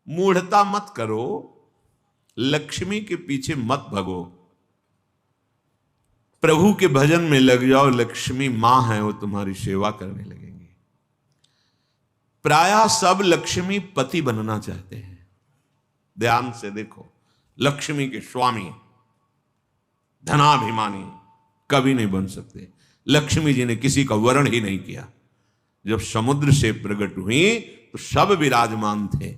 मूढ़ता मत करो, लक्ष्मी के पीछे मत भगो, प्रभु के भजन में लग जाओ। लक्ष्मी मां है, वो तुम्हारी सेवा करने लगेंगे। प्रायः सब लक्ष्मी पति बनना चाहते हैं। ध्यान से देखो, लक्ष्मी के स्वामी धनाभिमानी कभी नहीं बन सकते। लक्ष्मी जी ने किसी का वर्ण ही नहीं किया। जब समुद्र से प्रकट हुई तो सब विराजमान थे,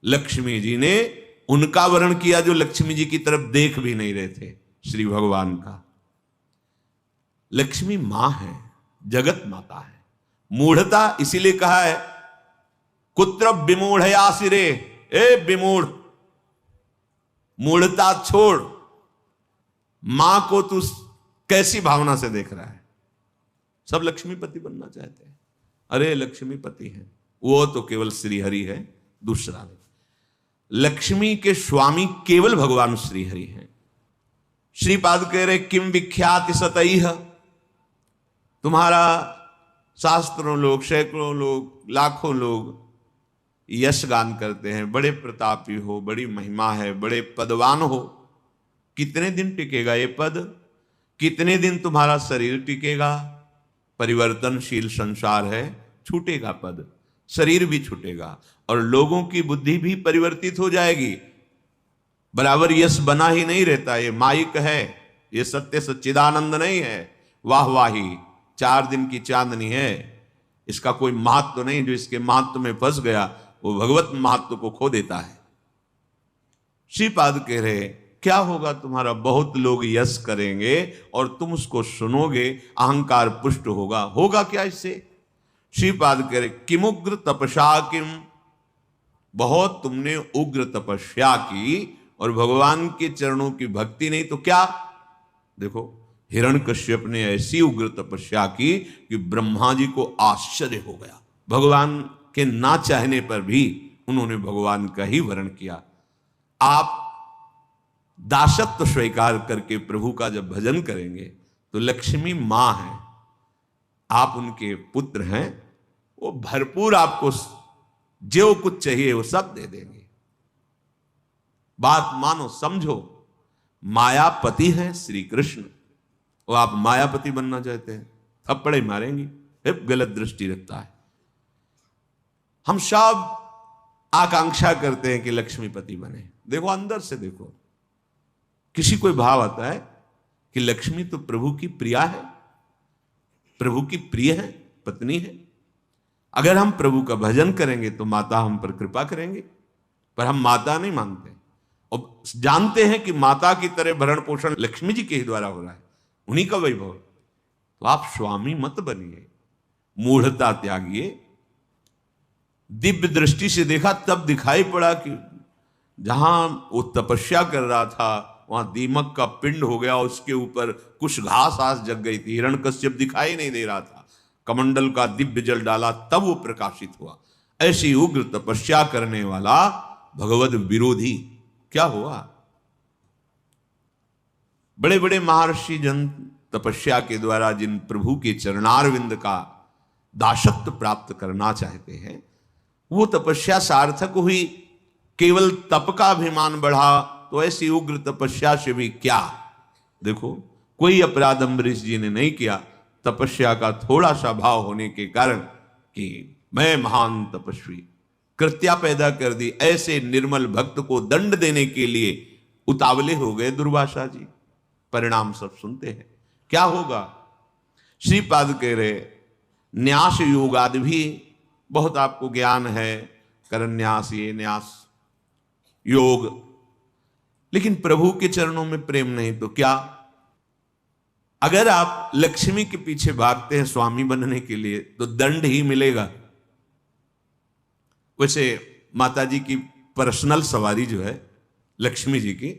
लक्ष्मी जी ने उनका वर्ण किया जो लक्ष्मी जी की तरफ देख भी नहीं रहे थे, श्री भगवान का। लक्ष्मी मां है, जगत माता है। मूढ़ता इसीलिए कहा है, कुत्र विमूढ़या सिरे, ए विमूढ़, मूढ़ता छोड़। मां को तू कैसी भावना से देख रहा है? सब लक्ष्मीपति बनना चाहते हैं। अरे लक्ष्मीपति है, वो तो केवल श्री हरि है, दूसरा नहीं। लक्ष्मी के स्वामी केवल भगवान श्री हरि हैं। श्रीपाद कह रहे किम विख्याति सतैह, तुम्हारा शास्त्रों लोग, सैकड़ों लोग, लाखों लोग यश गान करते हैं, बड़े प्रतापी हो, बड़ी महिमा है, बड़े पदवान हो। कितने दिन टिकेगा ये पद? कितने दिन तुम्हारा शरीर टिकेगा? परिवर्तनशील संसार है, छूटेगा पद, शरीर भी छूटेगा और लोगों की बुद्धि भी परिवर्तित हो जाएगी। बराबर यश बना ही नहीं रहता। ये माइक है, ये सत्य सच्चिदानंद नहीं है, वाहवाही 4 दिन की चांदनी है। इसका कोई महत्व नहीं। जो इसके महत्व में फंस गया वो भगवत महत्व को खो देता है। श्रीपाद कह रहे क्या होगा तुम्हारा? बहुत लोग यश करेंगे और तुम उसको सुनोगे, अहंकार पुष्ट होगा। होगा क्या इससे? श्रीपाद कह रहे किमुग्र तपस्या किम, बहुत तुमने उग्र तपस्या की और भगवान के चरणों की भक्ति नहीं तो क्या? देखो हिरण्यकश्यप ने ऐसी उग्र तपस्या की कि ब्रह्मा जी को आश्चर्य हो गया। भगवान के ना चाहने पर भी उन्होंने भगवान का ही वर्ण किया। आप दासत्व स्वीकार करके प्रभु का जब भजन करेंगे तो लक्ष्मी मां है, आप उनके पुत्र हैं, वो भरपूर आपको जो कुछ चाहिए वो सब दे देंगे। बात मानो, समझो। मायापति हैं श्री कृष्ण, वो आप मायापति बनना चाहते हैं, थप्पड़े मारेंगी, गलत दृष्टि रखता है। हम सब आकांक्षा करते हैं कि लक्ष्मीपति बने। देखो अंदर से देखो, किसी कोई भाव आता है कि लक्ष्मी तो प्रभु की प्रिया है, प्रभु की प्रिय है, पत्नी है। अगर हम प्रभु का भजन करेंगे तो माता हम पर कृपा करेंगे, पर हम माता नहीं मानते और जानते हैं कि माता की तरह भरण पोषण लक्ष्मी जी के ही द्वारा हो रहा है, उन्हीं का वैभव। तो आप स्वामी मत बनिए, मूढ़ता त्यागिए। दिव्य दृष्टि से देखा तब दिखाई पड़ा कि जहां वो तपस्या कर रहा था वहां दीमक का पिंड हो गया, उसके ऊपर कुछ घास आस जग गई थी। हिरण्यकश्यप दिखाई नहीं दे रहा था, कमंडल का दिव्य जल डाला तब वो प्रकाशित हुआ। ऐसी उग्र तपस्या करने वाला भगवद विरोधी क्या हुआ? बड़े बड़े महर्षि जन तपस्या के द्वारा जिन प्रभु के चरणारविंद का दासत्व प्राप्त करना चाहते हैं, वो तपस्या सार्थक हुई। केवल तप का अभिमान बढ़ा तो ऐसी उग्र तपस्या से भी क्या? देखो कोई अपराध अम्बरीश जी ने नहीं किया, तपस्या का थोड़ा सा भाव होने के कारण कि मैं महान तपस्वी, कृत्या पैदा कर दी। ऐसे निर्मल भक्त को दंड देने के लिए उतावले हो गए दुर्वासा जी। परिणाम सब सुनते हैं, क्या होगा? श्रीपाद कह रहे न्यास योगादि भी बहुत आपको ज्ञान है, करन्यास, ये न्यास योग, लेकिन प्रभु के चरणों में प्रेम नहीं तो क्या? अगर आप लक्ष्मी के पीछे भागते हैं स्वामी बनने के लिए तो दंड ही मिलेगा। वैसे माता जी की पर्सनल सवारी जो है लक्ष्मी जी की,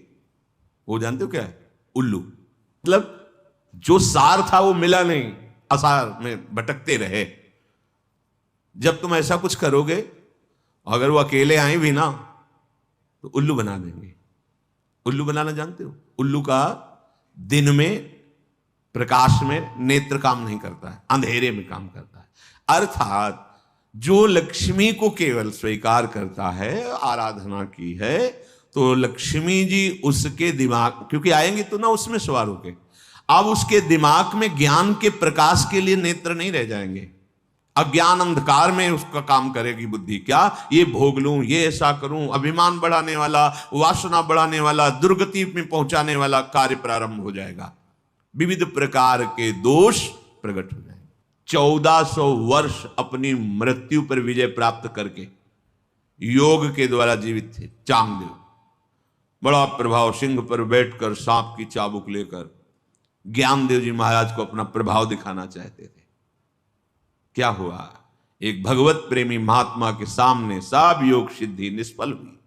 वो जानते हो क्या है? उल्लू। मतलब जो सार था वो मिला नहीं, असार में भटकते रहे। जब तुम ऐसा कुछ करोगे, अगर वो अकेले आए भी ना तो उल्लू बना देंगे। उल्लू बनाना जानते हो? उल्लू का दिन में प्रकाश में नेत्र काम नहीं करता है, अंधेरे में काम करता है। अर्थात जो लक्ष्मी को केवल स्वीकार करता है, आराधना की है, तो लक्ष्मी जी उसके दिमाग, क्योंकि आएंगे तो ना उसमें सवार होके, अब उसके दिमाग में ज्ञान के प्रकाश के लिए नेत्र नहीं रह जाएंगे। अज्ञान अंधकार में उसका काम करेगी बुद्धि। क्या? ये भोग लूं, ये ऐसा करूं, अभिमान बढ़ाने वाला, वासना बढ़ाने वाला, दुर्गति में पहुंचाने वाला कार्य प्रारंभ हो जाएगा। विविध प्रकार के दोष प्रकट हो जाएंगे। 1400 वर्ष अपनी मृत्यु पर विजय प्राप्त करके योग के द्वारा जीवित थे चांगदेव। बड़ा प्रभाव, सिंह पर बैठकर सांप की चाबुक लेकर ज्ञानदेव जी महाराज को अपना प्रभाव दिखाना चाहते थे। क्या हुआ? एक भगवत प्रेमी महात्मा के सामने सब योग सिद्धि निष्फल हुई।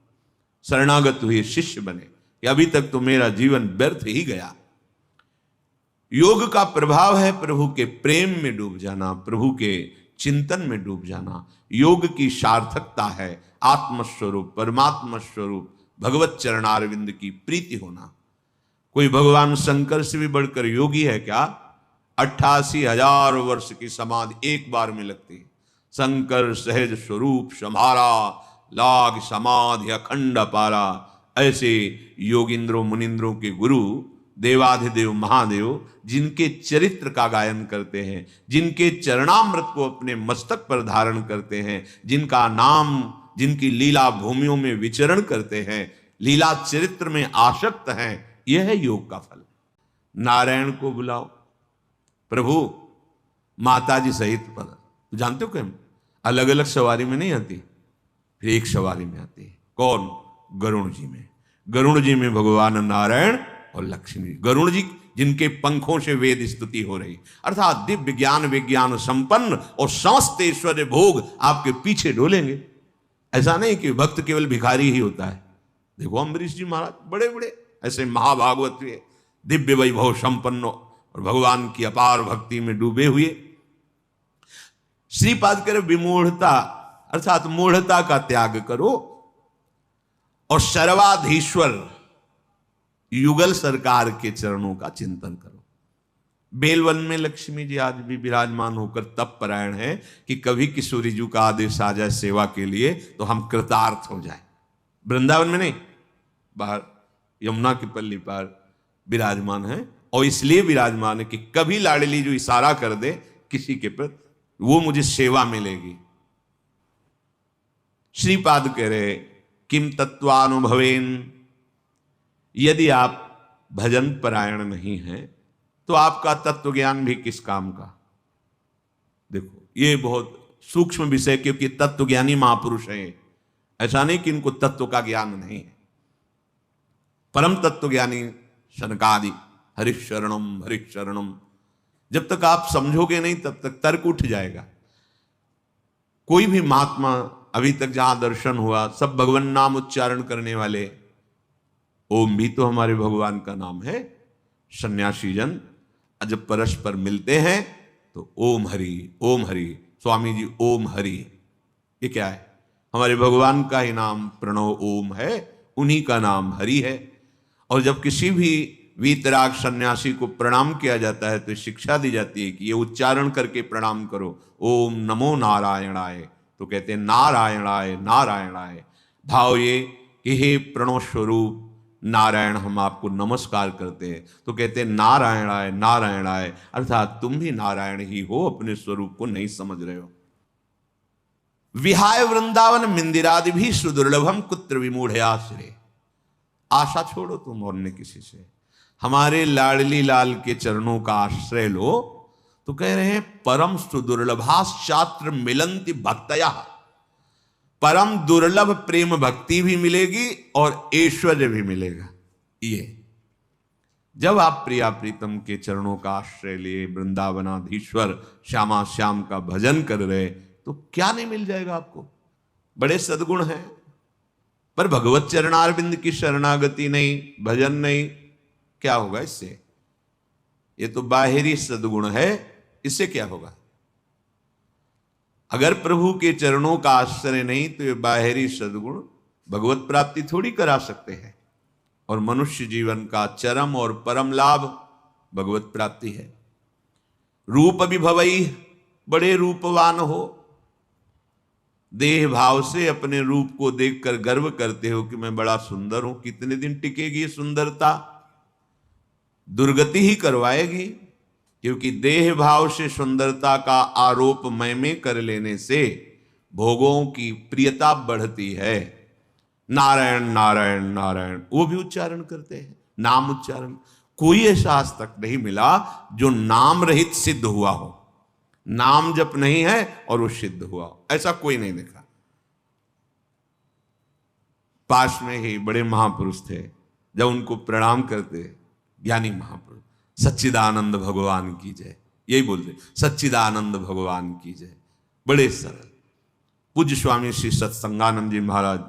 शरणागत हुए, शिष्य बने कि अभी तक तो मेरा जीवन व्यर्थ ही गया। योग का प्रभाव है प्रभु के प्रेम में डूब जाना, प्रभु के चिंतन में डूब जाना। योग की सार्थकता है आत्मस्वरूप, परमात्मा स्वरूप भगवत चरणारविंद की प्रीति होना। कोई भगवान शंकर से भी बढ़कर योगी है क्या? 88,000 वर्ष की समाधि एक बार में लगती है। शंकर सहज स्वरूप समारा, लाग समाधि अखंड पारा। ऐसे योगिंद्रों मुनिंद्रों के गुरु देवाधिदेव महादेव जिनके चरित्र का गायन करते हैं, जिनके चरणामृत को अपने मस्तक पर धारण करते हैं, जिनका नाम, जिनकी लीला भूमियों में विचरण करते हैं, लीला चरित्र में आसक्त हैं, यह है योग का फल। नारायण को बुलाओ, प्रभु माता जी सहित पद। तो जानते हो क्या, अलग अलग सवारी में नहीं आती, फिर एक सवारी में आती है। कौन? गरुण जी में। गरुण जी में भगवान नारायण और लक्ष्मी। गरुण जी जिनके पंखों से वेद स्तुति हो रही, अर्थात दिव्य ज्ञान विज्ञान संपन्न और समस्त ऐश्वर्य भोग आपके पीछे डोलेंगे। ऐसा नहीं कि भक्त केवल भिखारी ही होता है। देखो अम्बरीश जी महाराज बड़े बड़े ऐसे महाभागवत हुए, दिव्य वैभव संपन्न और भगवान की अपार भक्ति में डूबे हुए। श्रीपाद करे विमूढ़ता अर्थात मूढ़ता का त्याग करो और सर्वाधीश्वर युगल सरकार के चरणों का चिंतन करो। बेलवन में लक्ष्मी जी आज भी विराजमान होकर तप परायण है कि कभी किशोरी जी का आदेश आ जाए सेवा के लिए तो हम कृतार्थ हो जाए। वृंदावन में नहीं, बाहर यमुना की पल्ली पर विराजमान है। और इसलिए विराजमान है कि कभी लाडली जो इशारा कर दे किसी के प्रति, वो मुझे सेवा मिलेगी। श्रीपाद कह रहे किम तत्वानुभवेन, यदि आप भजन परायण नहीं हैं तो आपका तत्व ज्ञान भी किस काम का। देखो ये बहुत सूक्ष्म विषय, क्योंकि तत्व ज्ञानी महापुरुष हैं। ऐसा नहीं कि इनको तत्व का ज्ञान नहीं है। परम तत्व ज्ञानी शनकादि हरिशरणम हरिशरणम, जब तक आप समझोगे नहीं तब तक तर्क उठ जाएगा। कोई भी महात्मा अभी तक जहां दर्शन हुआ सब भगवान नाम उच्चारण करने वाले। ओम भी तो हमारे भगवान का नाम है। सन्यासी जन जब परस्पर मिलते हैं तो ओम हरि ओम हरि। स्वामी जी ओम हरि, ये क्या है? हमारे भगवान का ही नाम प्रणव ओम है, उन्हीं का नाम हरि है। और जब किसी भी वीतराग सन्यासी को प्रणाम किया जाता है तो शिक्षा दी जाती है कि ये उच्चारण करके प्रणाम करो, ओम नमो नारायणाय। तो कहते हैं नारायणाय नारायणाय। भाव ये कि हे प्रणव स्वरूप नारायण, हम आपको नमस्कार करते हैं। तो कहते हैं नारायणाय नारायणाय, अर्थात तुम भी नारायण ही हो, अपने स्वरूप को नहीं समझ रहे हो। विहाय वृंदावन मिंदिरादि भी सुदुर्लभम कुत्र विमूढ़ आश्रय। आशा छोड़ो तुम और न किसी से, हमारे लाडली लाल के चरणों का आश्रय लो। तो कह रहे हैं परम सुदुर्लभाश्चात्र मिलंति भक्तया, परम दुर्लभ प्रेम भक्ति भी मिलेगी और ऐश्वर्य भी मिलेगा। ये जब आप प्रिया प्रीतम के चरणों का आश्रय लिए वृंदावनाधीश्वर श्यामा श्याम का भजन कर रहे, तो क्या नहीं मिल जाएगा आपको? बड़े सद्गुण हैं, पर भगवत चरणारविंद की शरणागति नहीं, भजन नहीं, क्या होगा इससे? ये तो बाहरी सद्गुण है, इससे क्या होगा? अगर प्रभु के चरणों का आश्रय नहीं तो ये बाहरी सद्गुण भगवत प्राप्ति थोड़ी करा सकते हैं। और मनुष्य जीवन का चरम और परम लाभ भगवत प्राप्ति है। रूप विभवई, बड़े रूपवान हो, देह भाव से अपने रूप को देखकर गर्व करते हो कि मैं बड़ा सुंदर हूं, कितने दिन टिकेगी ये सुंदरता? दुर्गति ही करवाएगी, क्योंकि देह भाव से सुंदरता का आरोप मैं में कर लेने से भोगों की प्रियता बढ़ती है। नारायण नारायण नारायण वो भी उच्चारण करते हैं, नाम उच्चारण। कोई ऐसा आज तक नहीं मिला जो नाम रहित सिद्ध हुआ हो, नाम जप नहीं है और वो सिद्ध हुआ हो, ऐसा कोई नहीं देखा। पास में ही बड़े महापुरुष थे, जब उनको प्रणाम करते ज्ञानी महापुरुष, सच्चिदानंद भगवान की जय, यही बोलते, सच्चिदानंद भगवान की जय। बड़े सरल पूज्य स्वामी श्री सत्संगानंद जी महाराज,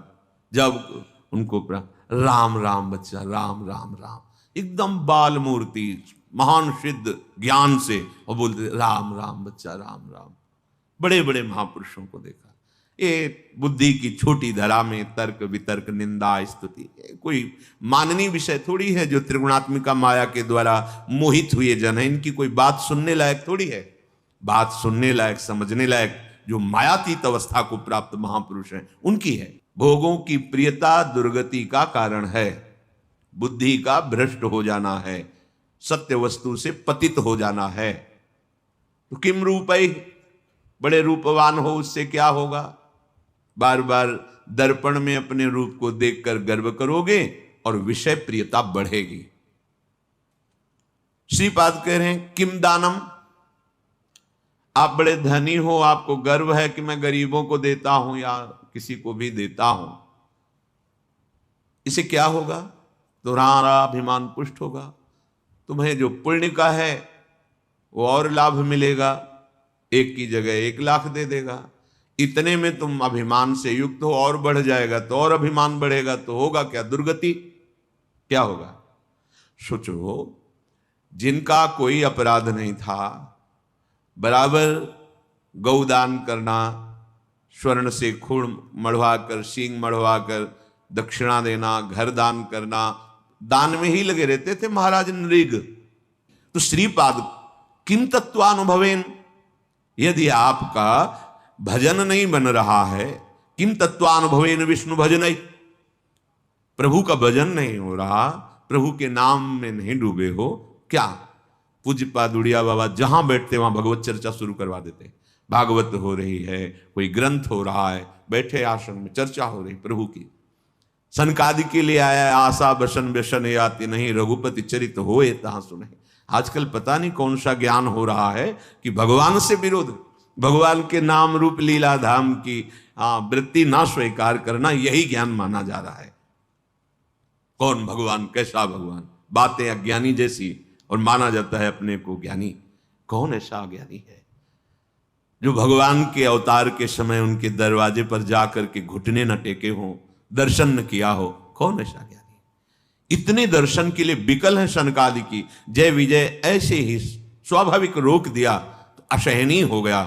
जब उनको राम राम बच्चा, राम राम राम, एकदम बाल मूर्ति, महान सिद्ध ज्ञान से, और बोलते राम राम बच्चा, राम राम। बड़े बड़े महापुरुषों को देखा। ये बुद्धि की छोटी धरा में तर्क वितर्क निंदा स्तुति कोई माननीय विषय थोड़ी है, जो त्रिगुणात्मिका माया के द्वारा मोहित हुए जन है, इनकी कोई बात सुनने लायक थोड़ी है। बात सुनने लायक, समझने लायक जो मायातीत अवस्था को प्राप्त महापुरुष हैं उनकी है। भोगों की प्रियता दुर्गति का कारण है, बुद्धि का भ्रष्ट हो जाना है, सत्य वस्तु से पतित हो जाना है। तो किम रूपै, बड़े रूपवान हो उससे क्या होगा? बार बार दर्पण में अपने रूप को देखकर गर्व करोगे और विषय प्रियता बढ़ेगी। श्रीपाद कह रहे हैं किम दानम, आप बड़े धनी हो, आपको गर्व है कि मैं गरीबों को देता हूं या किसी को भी देता हूं, इसे क्या होगा? तुम्हारा अभिमान पुष्ट होगा, तुम्हें जो पुण्य का है वो और लाभ मिलेगा, 1 की जगह 1 लाख दे देगा। इतने में तुम अभिमान से युक्त हो, और बढ़ जाएगा तो और अभिमान बढ़ेगा, तो होगा क्या? दुर्गति। क्या होगा? सोचो, जिनका कोई अपराध नहीं था, बराबर गौदान करना, स्वर्ण से खून मढ़वाकर, सींग मढ़वाकर दक्षिणा देना, घर दान करना, दान में ही लगे रहते थे महाराज नृग। तो श्रीपाद किम तत्वानुभवेन, यदि आपका भजन नहीं बन रहा है, किम तत्वानुभवेन विष्णु भजन, प्रभु का भजन नहीं हो रहा, प्रभु के नाम में नहीं डूबे हो, क्या? पूज्यपाद उड़िया बाबा जहां बैठते वहां भगवत चर्चा शुरू करवा देते। भागवत हो रही है, कोई ग्रंथ हो रहा है, बैठे आश्रम में चर्चा हो रही प्रभु की। सनकादि के लिए आया, आशा बसन व्यसन आती नहीं, रघुपति चरित होए तहां सुने। आजकल पता नहीं कौन सा ज्ञान हो रहा है कि भगवान से विरोध, भगवान के नाम रूप लीला धाम की वृत्ति ना स्वीकार करना, यही ज्ञान माना जा रहा है। कौन भगवान, कैसा भगवान, बातें अज्ञानी जैसी, और माना जाता है अपने को ज्ञानी। कौन ऐसा ज्ञानी है जो भगवान के अवतार के समय उनके दरवाजे पर जाकर के घुटने न टेके हों, दर्शन न किया हो? कौन ऐसा ज्ञानी? इतने दर्शन के लिए विकल है सनकादि की। जय विजय ऐसे ही स्वाभाविक रोक दिया तो असहनीय हो गया,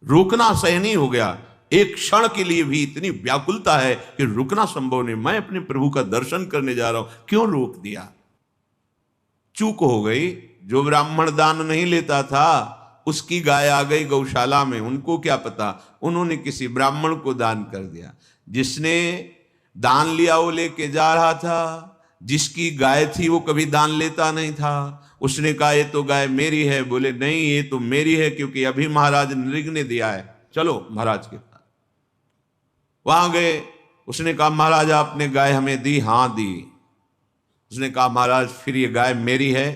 रोकना असहनीय हो गया। एक क्षण के लिए भी इतनी व्याकुलता है कि रुकना संभव नहीं। मैं अपने प्रभु का दर्शन करने जा रहा हूं, क्यों रोक दिया? चूक हो गई। जो ब्राह्मण दान नहीं लेता था, उसकी गाय आ गई गौशाला में, उनको क्या पता, उन्होंने किसी ब्राह्मण को दान कर दिया। जिसने दान लिया वो लेके जा रहा था, जिसकी गाय थी वो कभी दान लेता नहीं था। उसने कहा ये तो गाय मेरी है, बोले नहीं ये तो मेरी है, क्योंकि अभी महाराज नृग ने दिया है, चलो महाराज के पास। वहां गए, उसने कहा महाराज आपने गाय हमें दी? हाँ दी। उसने कहा महाराज फिर ये गाय मेरी है,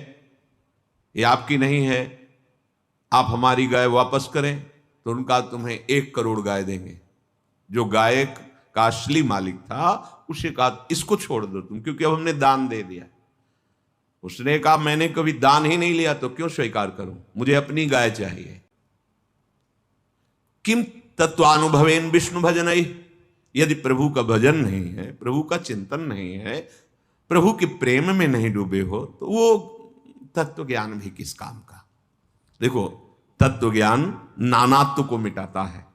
ये आपकी नहीं है, आप हमारी गाय वापस करें। तो उनका तुम्हें 1 करोड़ गाय देंगे। जो गाय का असली मालिक था उसे कहा इसको छोड़ दो तुम, क्योंकि अब हमने दान दे दिया। उसने कहा मैंने कभी दान ही नहीं लिया तो क्यों स्वीकार करूं, मुझे अपनी गाय चाहिए। किम तत्वानुभवेन विष्णु भजन, यदि प्रभु का भजन नहीं है, प्रभु का चिंतन नहीं है, प्रभु के प्रेम में नहीं डूबे हो, तो वो तत्व ज्ञान भी किस काम का? देखो, तत्व ज्ञान नानात्व को मिटाता है,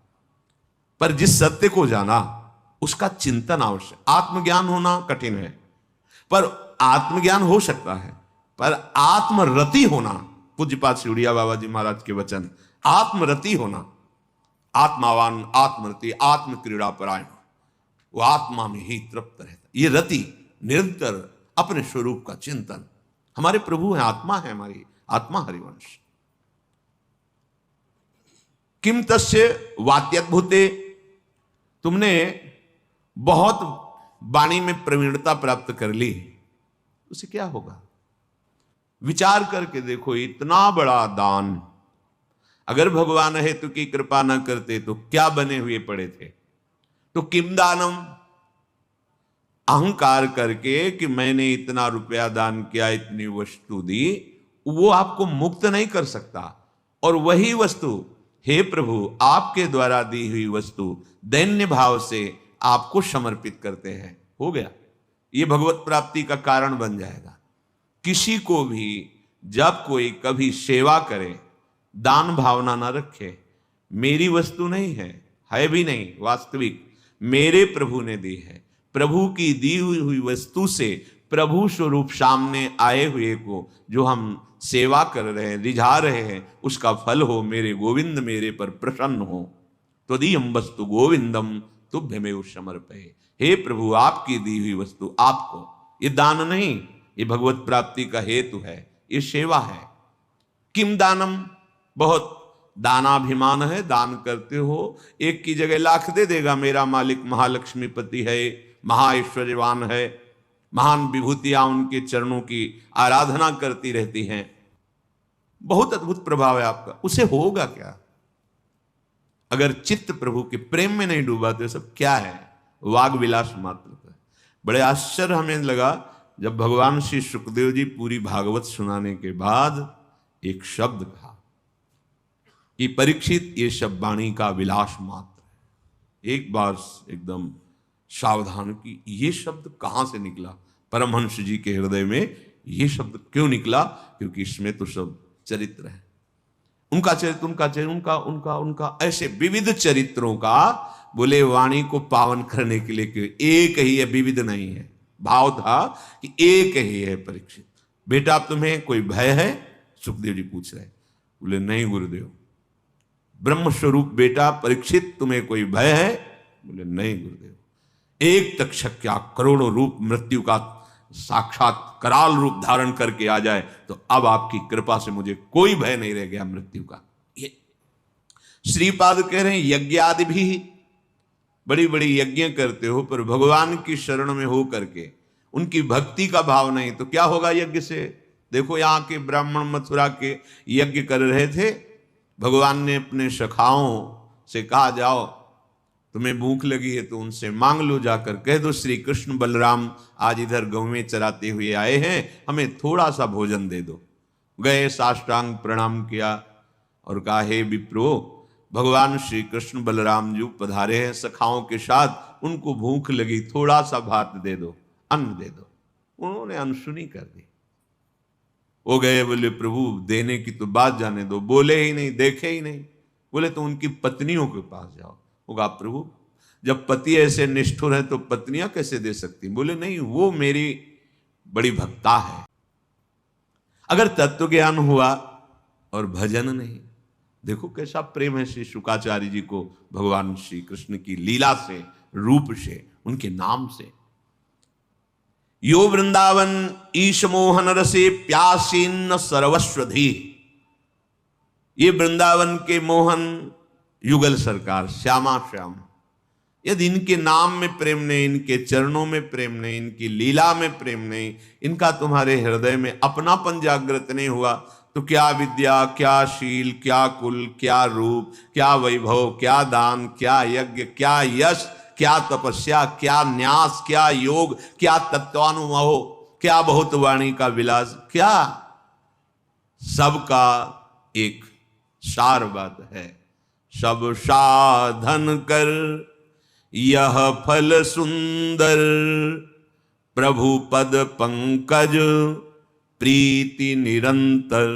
पर जिस सत्य को जाना उसका चिंतन आवश्यक। आत्मज्ञान होना कठिन है, पर आत्मज्ञान हो सकता है, पर आत्मरति होना, पूज्यपाद श्री उड़िया बाबा जी महाराज के वचन, आत्मरति होना, आत्मावान आत्मरति आत्म क्रीड़ा परायण, वो आत्मा में ही तृप्त रहता। ये रति निरंतर अपने स्वरूप का चिंतन। हमारे प्रभु है, आत्मा है, हमारी आत्मा हरिवंश। किम तस्य वाक्यद्भुते, तुमने बहुत वाणी में प्रवीणता प्राप्त कर ली, उसे क्या होगा? विचार करके देखो, इतना बड़ा दान अगर भगवान हेतु की कृपा न करते तो क्या बने हुए पड़े थे। तो किम दानम, अहंकार करके कि मैंने इतना रुपया दान किया, इतनी वस्तु दी, वो आपको मुक्त नहीं कर सकता। और वही वस्तु, हे प्रभु, आपके द्वारा दी हुई वस्तु दैन्य भाव से आपको समर्पित करते हैं, हो गया, ये भगवत प्राप्ति का कारण बन जाएगा। किसी को भी जब कोई कभी सेवा करे, दान भावना ना रखे, मेरी वस्तु नहीं है, है भी नहीं, वास्तविक मेरे प्रभु ने दी है, प्रभु की दी हुई वस्तु से प्रभु स्वरूप सामने आए हुए को जो हम सेवा कर रहे हैं, रिझा रहे हैं, उसका फल हो, मेरे गोविंद मेरे पर प्रसन्न हो। त्वदीयं वस्तु गोविंदम तुभ्यमेव समर्पये, हे प्रभु आपकी दी हुई वस्तु आपको, ये दान नहीं, ये भगवत प्राप्ति का हेतु है, ये सेवा है। किम दानम, बहुत दानाभिमान है, दान करते हो, एक की जगह लाख दे देगा। मेरा मालिक महालक्ष्मीपति है, महाऐश्वर्यवान है, महान विभूतियां उनके चरणों की आराधना करती रहती हैं, बहुत अद्भुत प्रभाव है आपका, उसे होगा क्या? अगर चित्त प्रभु के प्रेम में नहीं डूबा तो सब क्या है? वाग विलास मात्र का। बड़े आश्चर्य हमें लगा जब भगवान श्री सुखदेव जी पूरी भागवत सुनाने के बाद एक शब्द कहा कि परीक्षित, ये सब वाणी का विलास मात्र है। एक बार एकदम सावधान की, ये शब्द कहां से निकला? परमहंस जी के हृदय में ये शब्द क्यों निकला? क्योंकि इसमें तो सब चरित्र है, उनका चरित्र, उनका चरित्र, उनका उनका उनका ऐसे विविध चरित्रों का, बोले वाणी को पावन करने के लिए कि एक ही है, विविध नहीं है। भाव था कि एक ही है। परीक्षित, बेटा तुम्हें कोई भय है? सुखदेव जी पूछ रहे, बोले नहीं गुरुदेव। ब्रह्म स्वरूप बेटा परीक्षित, तुम्हें कोई भय है? बोले नहीं गुरुदेव। एक तक्षक क्या करोड़ों रूप मृत्यु का साक्षात कराल रूप धारण करके आ जाए तो अब आपकी कृपा से मुझे कोई भय नहीं रह गया मृत्यु का। ये श्रीपाद कह रहे हैं, यज्ञ आदि भी, बड़ी बड़ी यज्ञ करते हो पर भगवान की शरण में हो करके उनकी भक्ति का भाव नहीं, तो क्या होगा यज्ञ से? देखो यहां के ब्राह्मण मथुरा के यज्ञ कर रहे थे, भगवान ने अपने सखाओं से कहा जाओ तुम्हें भूख लगी है तो उनसे मांग लो, जाकर कह दो श्री कृष्ण बलराम आज इधर गौवें चराते हुए आए हैं, हमें थोड़ा सा भोजन दे दो। गए, साष्टांग प्रणाम किया और कहा, हे विप्रो, भगवान श्री कृष्ण बलराम जी पधारे हैं सखाओं के साथ, उनको भूख लगी, थोड़ा सा भात दे दो, अन्न दे दो। उन्होंने अनसुनी कर दी। वो गए, बोले प्रभु देने की तो बात जाने दो, बोले ही नहीं, देखे ही नहीं। बोले तो उनकी पत्नियों के पास जाओ। होगा प्रभु जब पति ऐसे निष्ठुर है तो पत्नियां कैसे दे सकती? बोले नहीं, वो मेरी बड़ी भक्ता है। अगर तत्व ज्ञान हुआ और भजन नहीं, देखो कैसा प्रेम है श्री शुकाचार्य जी को भगवान श्री कृष्ण की लीला से, रूप से, उनके नाम से। यो वृंदावन ईश मोहन रसे प्यासीन सर्वस्वधि, ये वृंदावन के मोहन युगल सरकार श्यामा श्याम, यदि इनके नाम में प्रेम नहीं, इनके चरणों में प्रेम नहीं, इनकी लीला में प्रेम नहीं, इनका तुम्हारे हृदय में अपनापन जागृत नहीं हुआ तो क्या विद्या, क्या शील, क्या कुल, क्या रूप, क्या वैभव, क्या दान, क्या यज्ञ, क्या यश, क्या तपस्या, क्या न्यास, क्या योग, क्या तत्वानुभव, क्या बहुत वाणी का विलास, क्या? सबका एक सार बात है, सब साधन कर यह फल सुंदर, प्रभु पद पंकज प्रीति निरंतर।